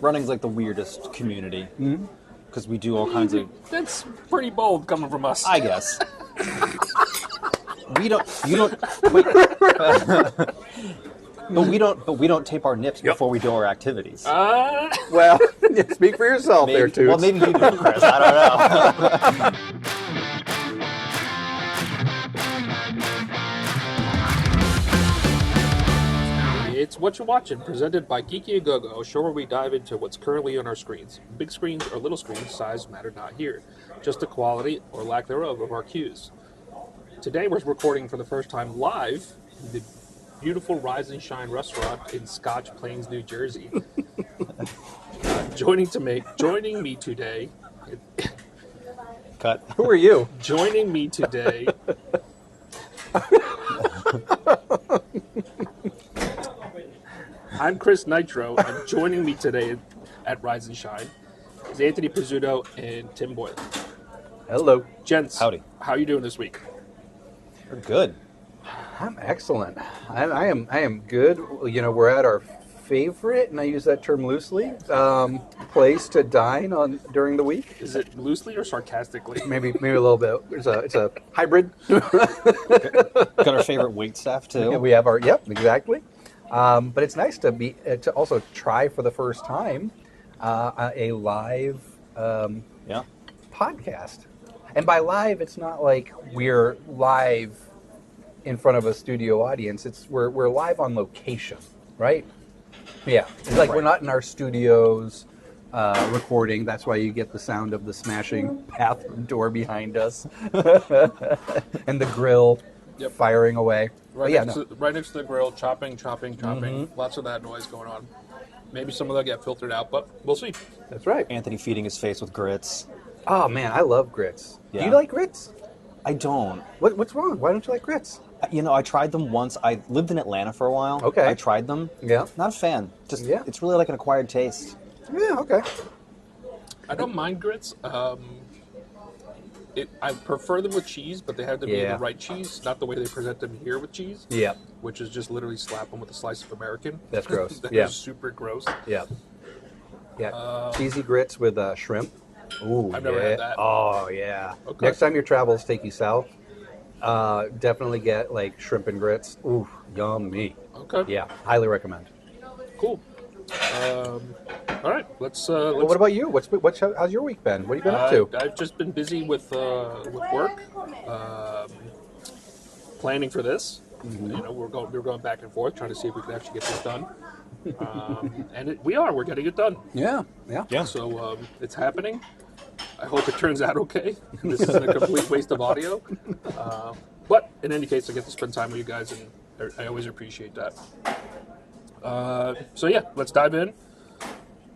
Running's like the weirdest community because we do all kinds of. That's pretty bold coming from us. I guess. We don't. You don't. Wait. But we don't tape our nips before we do our activities. Well, speak for yourself there, Toots. Well, maybe you do, Chris. I don't know. It's Whatcha Watchin, presented by Geeky and Go-Go, a show where we dive into what's currently on our screens. Big screens or little screens, size matter not here. Just the quality, or lack thereof, of our cues. Today we're recording for the first time live in the beautiful Rise and Shine restaurant in Scotch Plains, New Jersey. Joining me today... Cut. Who are you? Joining me today... I'm Chris Nitro, and joining me today at Rise and Shine is Anthony Pizzuto and Tim Boyle. Hello. Gents, Howdy. How are you doing this week? We're good. I'm excellent. I am good. You know, we're at our favorite, and I use that term loosely, place to dine on during the week. Is it loosely or sarcastically? Maybe a little bit. It's a hybrid. Got our favorite wait staff too. Yeah, we have our exactly. But it's nice to also try for the first time a live podcast. And by live, it's not like we're live in front of a studio audience. It's we're live on location, right? Yeah, it's like We're not in our studios recording. That's why you get the sound of the smashing bathroom door behind us and the grill firing away. Right next to the grill, chopping. Lots of that noise going on. Maybe some of that get filtered out, but we'll see. That's right. Anthony feeding his face with grits. Oh, man, I love grits. Yeah. Do you like grits? I don't. What's wrong? Why don't you like grits? You know, I tried them once. I lived in Atlanta for a while. Okay. I tried them. Yeah. Not a fan. It's really like an acquired taste. Yeah, okay. I don't mind grits. I prefer them with cheese, but they have to be the right cheese, not the way they present them here with cheese. Yeah. Which is just literally slap them with a slice of American. That's gross. That is super gross. Yeah. Yeah. Cheesy grits with shrimp. Ooh, I've never had that. Oh, yeah. Okay. Next time your travels take you south, definitely get like shrimp and grits. Ooh, yummy. Okay. Yeah, highly recommend. Cool. All right, let's. Well, what about you? How's your week been? What have you been up to? I've just been busy with work, planning for this. Mm-hmm. You know, we're going back and forth trying to see if we can actually get this done. And we're getting it done. Yeah. So it's happening. I hope it turns out okay. This isn't a complete waste of audio. But in any case, I get to spend time with you guys, and I always appreciate that. So yeah, let's dive in.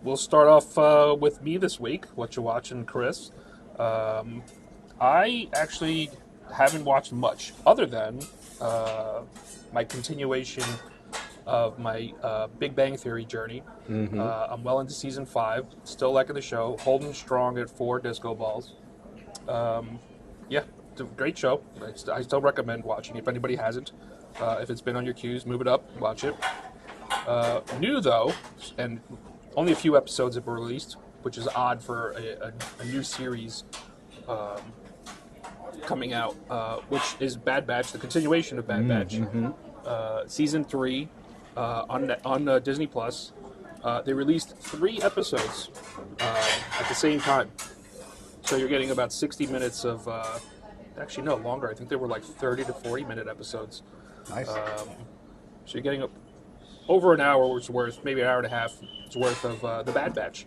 We'll start off with me this week, Whatcha Watchin, Chris. I actually haven't watched much other than my continuation of my Big Bang Theory journey. Mm-hmm. I'm well into season 5, still liking the show, holding strong at 4 disco balls. It's a great show. I still recommend watching it if anybody hasn't. If it's been on your queues, move it up, watch it. New though, and only a few episodes have been released, which is odd for a new series coming out, which is Bad Batch, the continuation of Bad Batch. Mm-hmm. Season 3 on Disney Plus. They released 3 episodes at the same time. So you're getting about 60 minutes of, actually no, longer. I think they were like 30 to 40 minute episodes. Nice. So you're getting over an hour's worth, maybe an hour and a half worth of the Bad Batch.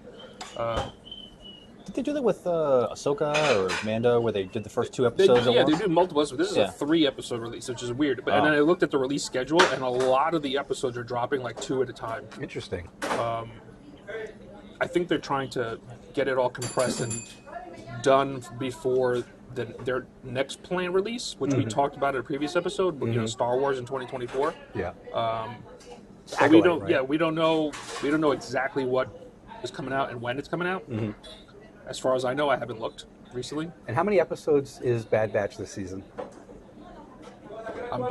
Did they do that with Ahsoka or Mando, where they did the first 2 episodes at once? They do multiple episodes. This is a 3-episode release, which is weird. And then I looked at the release schedule, and a lot of the episodes are dropping like 2 at a time. Interesting. I think they're trying to get it all compressed and done before their next planned release, which we talked about in a previous episode. You know, Star Wars in 2024. Yeah. So we don't. Right? Yeah, we don't know. We don't know exactly what is coming out and when it's coming out. Mm-hmm. As far as I know, I haven't looked recently. And how many episodes is Bad Batch this season? I'm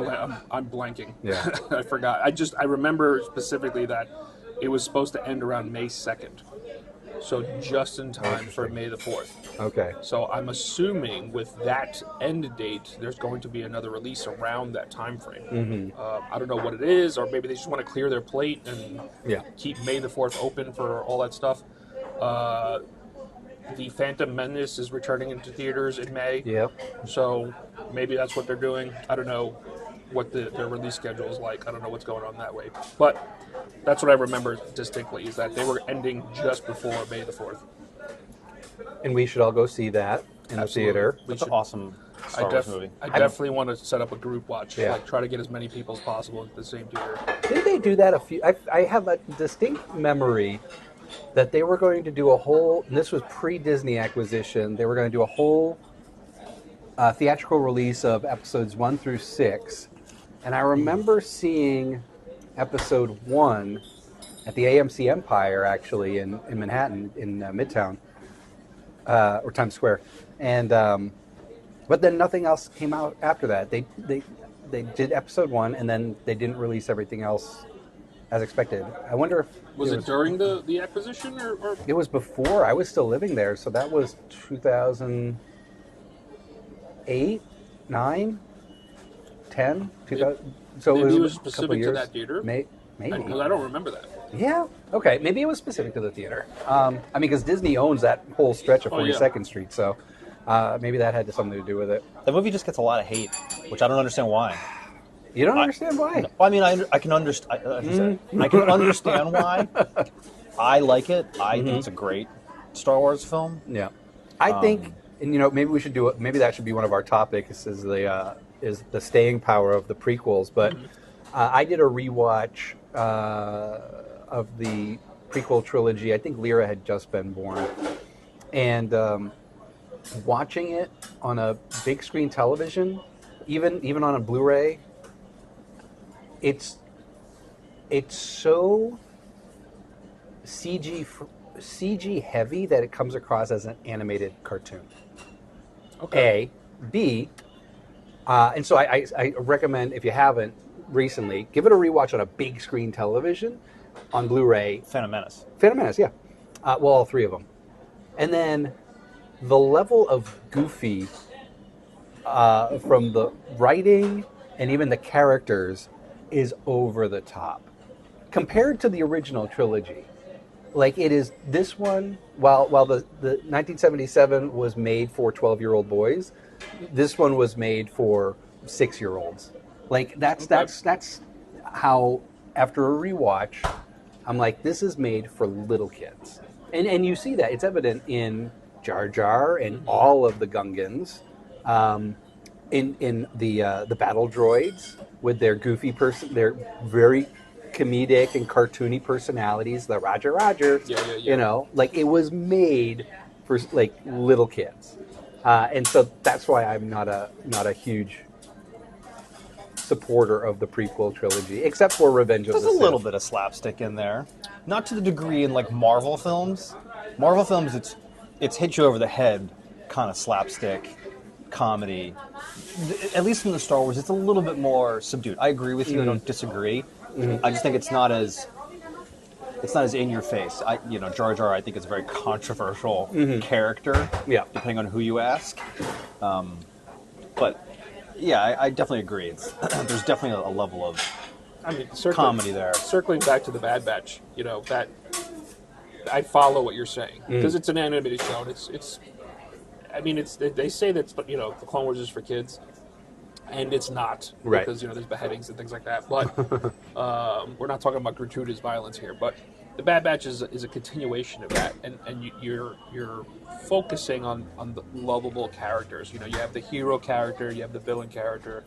blanking. Yeah. I forgot. I remember specifically that it was supposed to end around May 2nd. So just in time for May the 4th. Okay. So I'm assuming with that end date, there's going to be another release around that time frame. I don't know what it is, or maybe they just want to clear their plate and keep May the 4th open for all that stuff. The Phantom Menace is returning into theaters in May. Yep. So maybe that's what they're doing. I don't know what their release schedule is like. I don't know what's going on that way. But that's what I remember distinctly, is that they were ending just before May the 4th. And we should all go see that in the theater. It's an awesome Star Wars movie. I definitely want to set up a group watch. Yeah. Like, try to get as many people as possible into the same theater. Didn't they do that a few... I have a distinct memory that they were going to do a whole... And this was pre-Disney acquisition. They were going to do a whole theatrical release of episodes 1 through 6. And I remember seeing episode 1 at the AMC Empire, actually, in Manhattan, in Midtown, or Times Square. And but then nothing else came out after that. They did episode 1, and then they didn't release everything else as expected. I wonder if... Was it during the acquisition? Or? It was before. I was still living there, so that was 2008, 9, 10, 2000... So Maybe it was a couple specific years. to that theater? Maybe. Because I don't remember that. Yeah. Okay. Maybe it was specific to the theater. I mean, because Disney owns that whole stretch of 42nd Street, so maybe that had something to do with it. The movie just gets a lot of hate, which I don't understand why. You don't understand why? Well, I mean, I can understand. I can understand why. I like it. I think it's a great Star Wars film. Yeah. I think, and maybe we should do it. Maybe that should be one of our topics. Is the staying power of the prequels? But I did a rewatch of the prequel trilogy. I think Lyra had just been born, and watching it on a big screen television, even on a Blu-ray, it's so CG heavy that it comes across as an animated cartoon. Okay. B, and so I recommend, if you haven't recently, give it a rewatch on a big screen television on Blu-ray. Phantom Menace. Phantom Menace, yeah. Well, all three of them. And then the level of goofy from the writing and even the characters is over the top. Compared to the original trilogy, like it is this one, while the 1977 was made for 12-year-old boys, this one was made for 6-year-olds. Like that's how, after a rewatch, I'm like, this is made for little kids. And you see that. It's evident in Jar Jar and all of the Gungans, in the battle droids with their goofy their very comedic and cartoony personalities, the Roger. Yeah. Like it was made for like little kids. And so that's why I'm not a huge supporter of the prequel trilogy, except for Revenge of the Sith. There's a little bit of slapstick in there, not to the degree in like Marvel films. Marvel films, it's hit you over the head kind of slapstick comedy. At least in the Star Wars, it's a little bit more subdued. I agree with you. I don't disagree. I just think it's not as in your face. Jar Jar, I think, is a very controversial character. Yeah. Depending on who you ask. But yeah, I definitely agree. There's definitely a level of comedy there. Circling back to the Bad Batch, that I follow what you're saying because it's an animated show. And they say that the Clone Wars is for kids, and it's not, right? Because there's beheadings and things like that. But we're not talking about gratuitous violence here. But the Bad Batch is a continuation of that, and you're focusing on the lovable characters. You have the hero character, you have the villain character,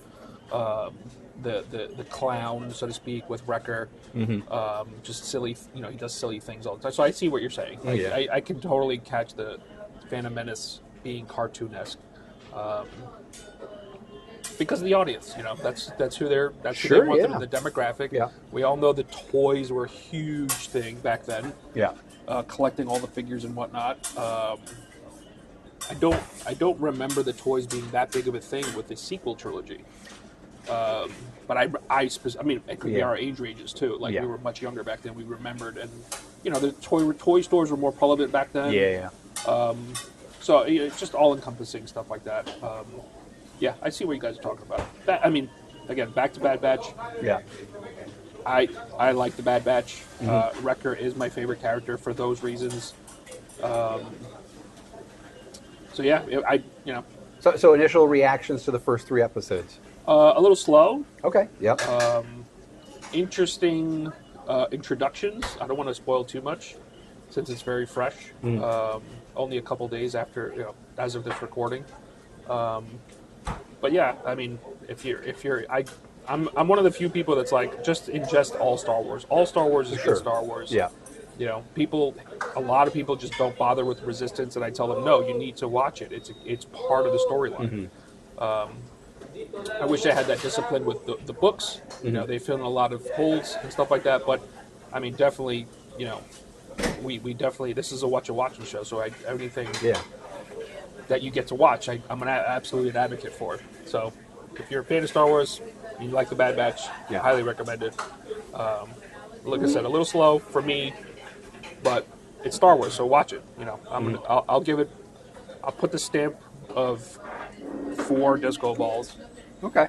the clown, so to speak, with Wrecker. Just silly, he does silly things all the time. So I see what you're saying. I can totally catch the Phantom Menace being cartoonesque. Because of the audience, that's who they're. That's who they wanted, the demographic. Yeah. We all know the toys were a huge thing back then. Yeah. Collecting all the figures and whatnot. I don't remember the toys being that big of a thing with the sequel trilogy. But I mean, it could be Yeah. our age ranges too. Like Yeah. we were much younger back then. We remembered, and the toy stores were more prevalent back then. Yeah. So it's just all encompassing stuff like that. Yeah, I see what you guys are talking about. I mean, again, back to Bad Batch. Yeah. I like the Bad Batch. Wrecker is my favorite character for those reasons. So yeah, So initial reactions to the first 3 episodes. a little slow. Okay. Yep. Interesting introductions. I don't want to spoil too much since it's very fresh. Only a couple days after, as of this recording. But yeah, I mean, I'm one of the few people that's like, just ingest all Star Wars. All Star Wars is good Star Wars. Yeah. A lot of people just don't bother with Resistance, and I tell them, no, you need to watch it. It's part of the storyline. I wish I had that discipline with the books. They fill in a lot of holes and stuff like that. But I mean, definitely, we definitely, this is a Whatcha Watchin show, so anything that you get to watch, I'm absolutely an advocate for it. So if you're a fan of Star Wars, you like the Bad Batch, I highly recommend it. Like I said, a little slow for me, but it's Star Wars, so watch it. I'll give it. I'll put the stamp of 4 disco balls. Okay.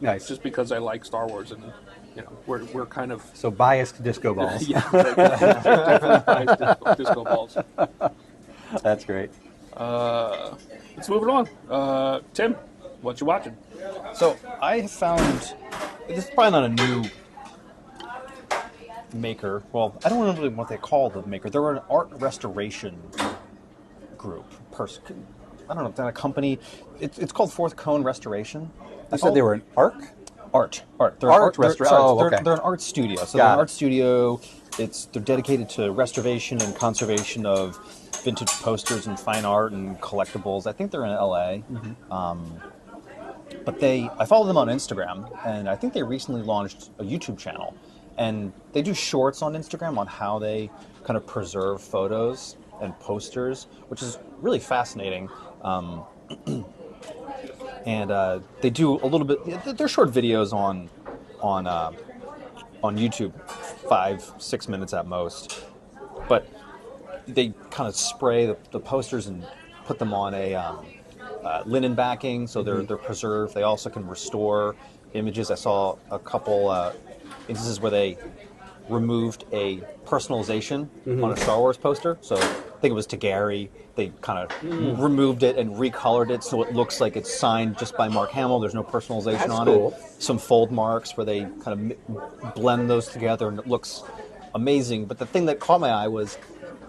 Nice. Just because I like Star Wars, and we're kind of So biased disco balls. yeah, definitely biased disco balls. That's great. Let's move it on. Tim, what you watching? So I have found, this is probably not a new maker. Well, I don't know really what they call the maker. They're an art restoration group. I don't know, is that a company? It's called Fourth Cone Restoration. You said they were an ARC? Art. They're Art they're- restor- sorry, oh, they're- okay. They're an art studio. So Got they're an it. art studio. They're dedicated to restoration and conservation of vintage posters and fine art and collectibles. I think they're in LA. But I follow them on Instagram, and I think they recently launched a YouTube channel. And they do shorts on Instagram on how they kind of preserve photos and posters, which is really fascinating. And they do a little bit. They're short videos on YouTube, 5-6 minutes at most. But they kind of spray the posters and put them on a linen backing, so they're preserved. They also can restore images. I saw a couple instances where they removed a personalization on a Star Wars poster. So I think it was to Gary. They kind of removed it and recolored it so it looks like it's signed just by Mark Hamill. There's no personalization That's on cool. it. Some fold marks where they kind of blend those together, and it looks amazing. But the thing that caught my eye was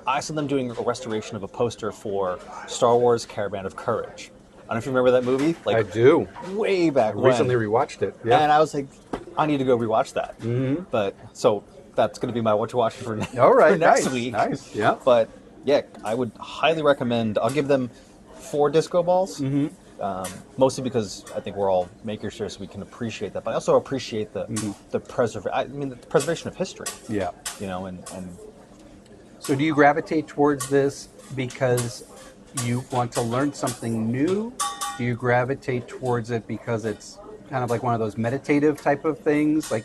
I saw them doing a restoration of a poster for Star Wars Caravan of Courage. I don't know if you remember that movie. I do. Way back I when. recently rewatched it. Yeah. And I was like, I need to go rewatch that. But so that's going to be my Whatcha Watchin for, All right. for next nice, week. Nice. Yeah. But yeah, I would highly recommend. I'll give them 4 disco balls. Mostly because I think we're all makers here, so we can appreciate that. But I also appreciate the the preservation of history. Yeah. And So do you gravitate towards this because you want to learn something new? Do you gravitate towards it because it's kind of like one of those meditative type of things? Like,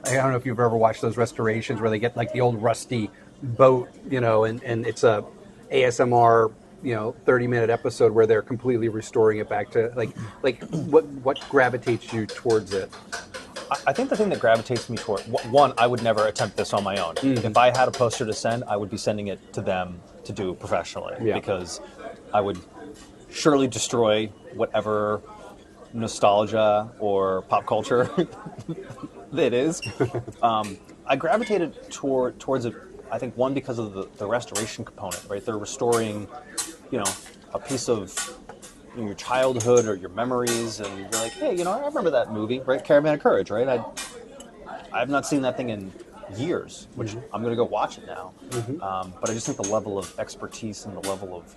I don't know if you've ever watched those restorations where they get like the old rusty boat, and it's a ASMR, 30-minute episode where they're completely restoring it back to like what gravitates you towards it? I think the thing that gravitates me toward, one, I would never attempt this on my own. If I had a poster to send, I would be sending it to them to do professionally, because I would surely destroy whatever nostalgia or pop culture it is. I gravitated towards it, I think, one, because of the restoration component, right? They're restoring, a piece of your childhood or your memories, and you're like, hey, I remember that movie, right? Caravan of Courage, right? I have not seen that thing in years, which I'm going to go watch it now. But I just think the level of expertise and the level of,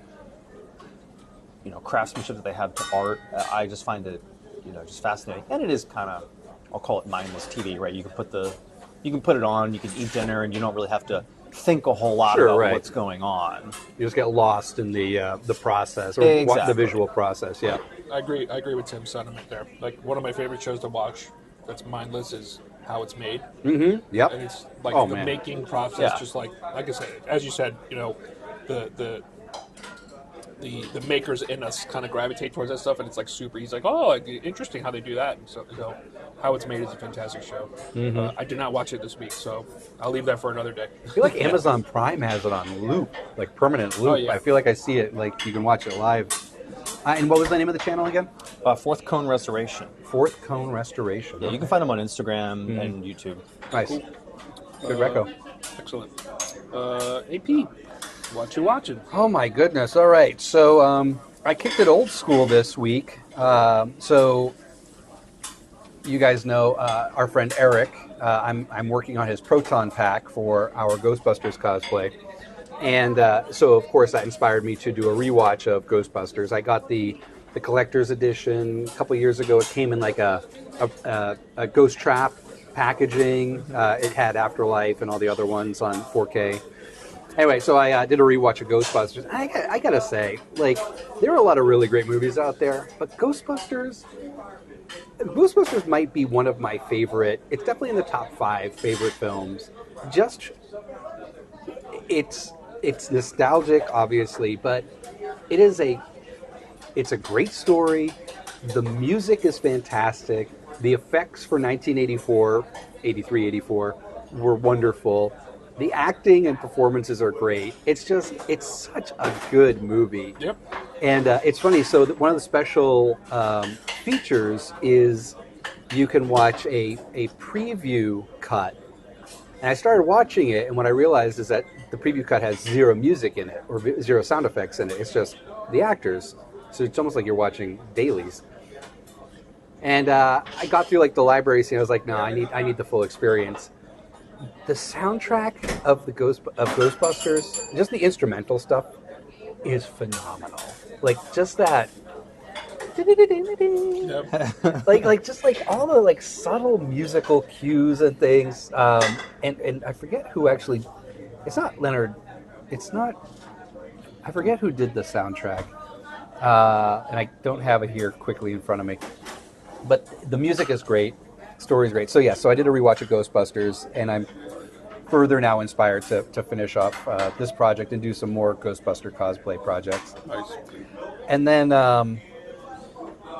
craftsmanship that they have to art, I just find it, just fascinating. And it is kind of, I'll call it mindless TV, right? You can put it on, you can eat dinner, and you don't really have to think a whole lot Sure, about right. what's going on. You just get lost in the process or Exactly. the visual process. Yeah. I agree with Tim's sentiment there. Like one of my favorite shows to watch that's mindless is How It's Made. Yep. And it's like Oh, the man. making process, Yeah. just like I said, as you said, the makers in us kind of gravitate towards that stuff, and it's like super easy. Like, oh, like, interesting how they do that. And so, How It's Made is a fantastic show. I did not watch it this week, so I'll leave that for another day. I feel like Amazon Prime has it on loop, like permanent loop. Oh, yeah. I feel like I see it, like you can watch it live. And what was the name of the channel again? Fourth Cone Restoration. Fourth Cone Restoration. Yeah, you can find them on Instagram and YouTube. Nice. Good reco. Excellent. AP, what you watching? Oh my goodness! All right, so I kicked it old school this week. So you guys know our friend Eric. I'm working on his proton pack for our Ghostbusters cosplay, and so of course that inspired me to do a rewatch of Ghostbusters. I got the collector's edition a couple years ago. It came in like a Ghost Trap packaging. It had Afterlife and all the other ones on 4K. Anyway, so I did a rewatch of Ghostbusters. I gotta say, like, there are a lot of really great movies out there, but Ghostbusters might be one of my favorite. It's definitely in the top 5 favorite films. Just, it's nostalgic, obviously, but it's a great story. The music is fantastic. The effects for 1984, 83, 84 were wonderful. The acting and performances are great. It's such a good movie. Yep. And it's funny, so one of the special features is you can watch a preview cut. And I started watching it, and what I realized is that the preview cut has zero music in it, or zero sound effects in it. It's just the actors. So it's almost like you're watching dailies. And I got through like the library scene. I was like, no, I need the full experience. The soundtrack of Ghostbusters, just the instrumental stuff, is phenomenal. Like just that, Yep. like just like all the like subtle musical cues and things. And I forget who actually. It's not Leonard. It's not. I forget who did the soundtrack, and I don't have it here quickly in front of me. But the music is great, story's great. So yeah, so I did a rewatch of Ghostbusters, and I'm further now inspired to finish off this project and do some more Ghostbuster cosplay projects. Nice. And then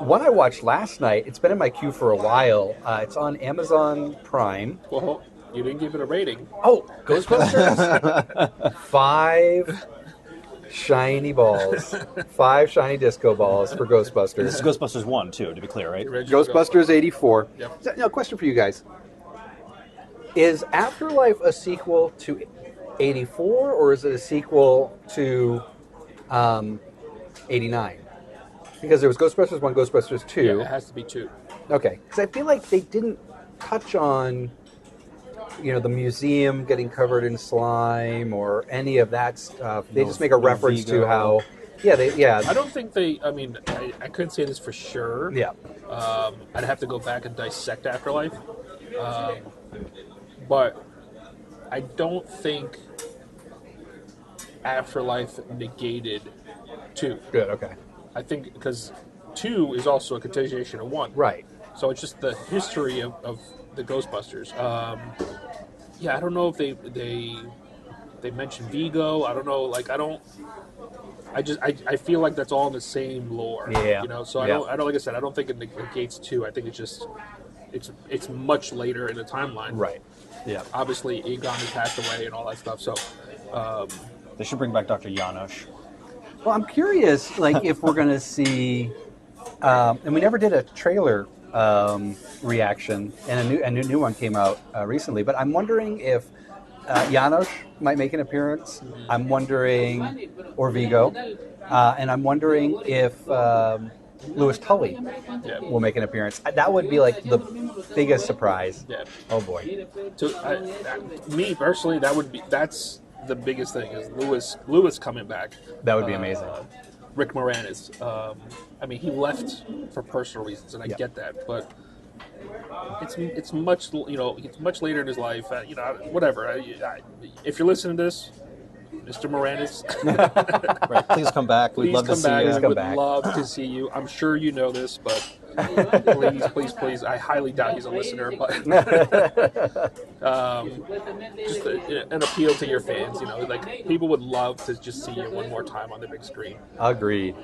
one I watched last night, it's been in my queue for a while. It's on Amazon Prime. Well, you didn't give it a rating. Oh, Ghostbusters? 5 shiny balls. 5 shiny disco balls for Ghostbusters. This is Ghostbusters 1, too, to be clear, right? Ghostbusters 84. Yep. So, now, question for you guys. Is Afterlife a sequel to 84, or is it a sequel to 89? Because there was Ghostbusters 1, Ghostbusters 2. Yeah, it has to be 2. Okay. Because I feel like they didn't touch on, the museum getting covered in slime or any of that stuff. They just make a reference to how... Yeah, I don't think they. I mean, I couldn't say this for sure. Yeah. I'd have to go back and dissect Afterlife. But I don't think Afterlife negated 2. Good, okay. I think because 2 is also a continuation of 1. Right. So it's just the history of the Ghostbusters. I don't know if they mentioned Vigo. I don't know. Like I feel like that's all in the same lore. Yeah. So I don't like I said, I don't think it negates 2. I think it's much later in the timeline. Right. Yeah. Obviously, Egon has passed away and all that stuff. So They should bring back Dr. Janosch. Well, I'm curious, like, if we're going to see, and we never did a trailer reaction, and a new one came out recently, but I'm wondering if Janosch might make an appearance. I'm wondering, or Vigo, and I'm wondering if Louis Tully will make an appearance. That would be like the biggest surprise. yeah. Oh boy. Me personally, that's the biggest thing is Lewis coming back. That would be amazing. Rick Moranis. I mean, he left for personal reasons, and I Yeah. get that, but it's much it's much later in his life. Whatever. If you're listening to this, Mr. Moranis, Right. Please come back. We'd please love to come see back. you. We come would back. love to see you. I'm sure you know this, but please. I highly doubt he's a listener, but just an appeal to your fans. Like people would love to just see you one more time on the big screen. Agreed.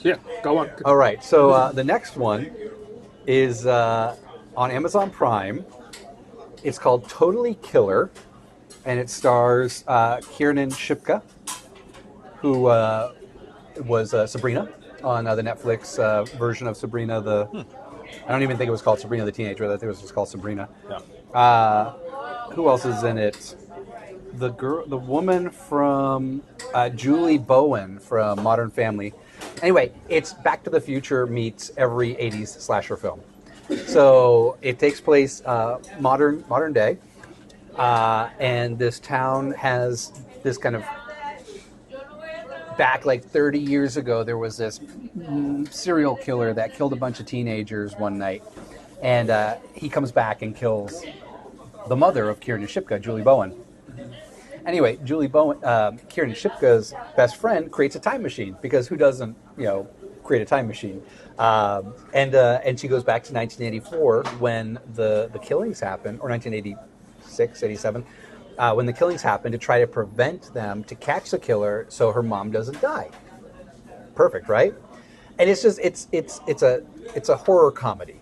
Yeah, go on. All right. So the next one is on Amazon Prime. It's called Totally Killer, and it stars Kiernan Shipka, who was Sabrina on the Netflix version of Sabrina. I don't even think it was called Sabrina the Teenager. I think it was just called Sabrina. Yeah. Who else is in it? The woman from Julie Bowen from Modern Family. Anyway, it's Back to the Future meets every 80s slasher film. So it takes place modern day, and this town has this kind of back like 30 years ago. There was this serial killer that killed a bunch of teenagers one night, and he comes back and kills the mother of Kiernan Shipka, Julie Bowen. Anyway, Kiernan Shipka's best friend creates a time machine because who doesn't, create a time machine? And she goes back to 1984 when the killings happened, or 1986, 87, when the killings happened to try to prevent them to catch the killer so her mom doesn't die. Perfect, right? And it's just it's a horror comedy.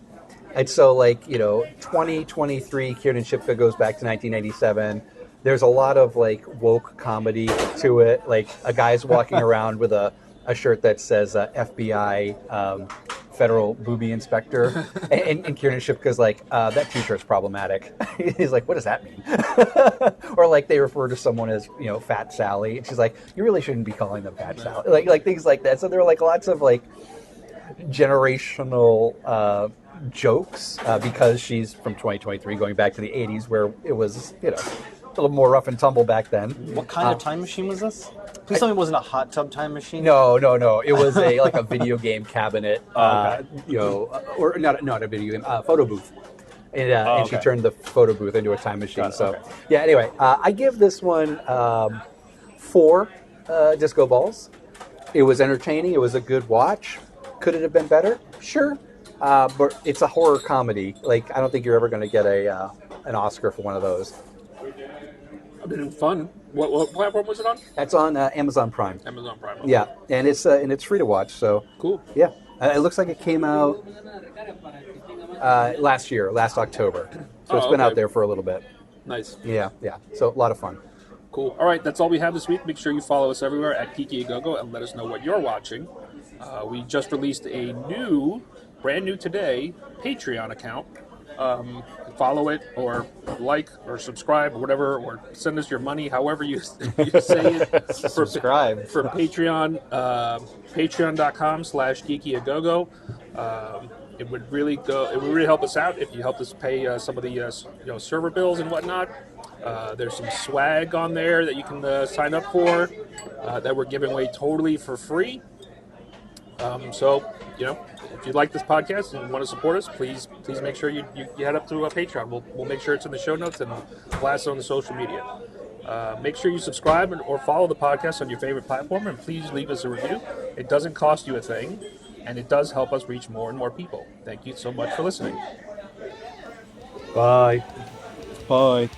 And so 2023 Kiernan Shipka goes back to 1987. There's a lot of woke comedy to it. Like a guy's walking around with a shirt that says FBI federal booby inspector, and Kiernan Shipka's like, that T-shirt's problematic. He's like, what does that mean? Or they refer to someone as Fat Sally, and she's like, you really shouldn't be calling them Fat Sally. Like things like that. So there are lots of generational jokes because she's from 2023, going back to the 80s where it was a little more rough and tumble back then. What kind of time machine was this? Please tell me it wasn't a hot tub time machine. No. It was a video game cabinet, Okay. or not a video game, photo booth. And she turned the photo booth into a time machine. Okay. Yeah. Anyway, I give this one 4 disco balls. It was entertaining. It was a good watch. Could it have been better? Sure. But it's a horror comedy. I don't think you're ever going to get an Oscar for one of those. I've been fun. What platform was it on? That's on Amazon Prime. Amazon Prime. Okay. Yeah, and it's free to watch. So Cool. yeah, it looks like it came out last October. So it's been out there for a little bit. Nice. Yeah. So a lot of fun. Cool. All right, that's all we have this week. Make sure you follow us everywhere at Geeky and let us know what you're watching. We just released a brand new today, Patreon account. Follow it, or like, or subscribe, or whatever, or send us your money, however you say it. Subscribe. For Patreon, patreon.com/geekyagogo. It would really help us out if you helped us pay some of the server bills and whatnot. There's some swag on there that you can sign up for that we're giving away totally for free. So, if you like this podcast and want to support us, please make sure you head up to Patreon. We'll make sure it's in the show notes and blast it on the social media. Make sure you subscribe or follow the podcast on your favorite platform, and please leave us a review. It doesn't cost you a thing, and it does help us reach more and more people. Thank you so much for listening. Bye. Bye.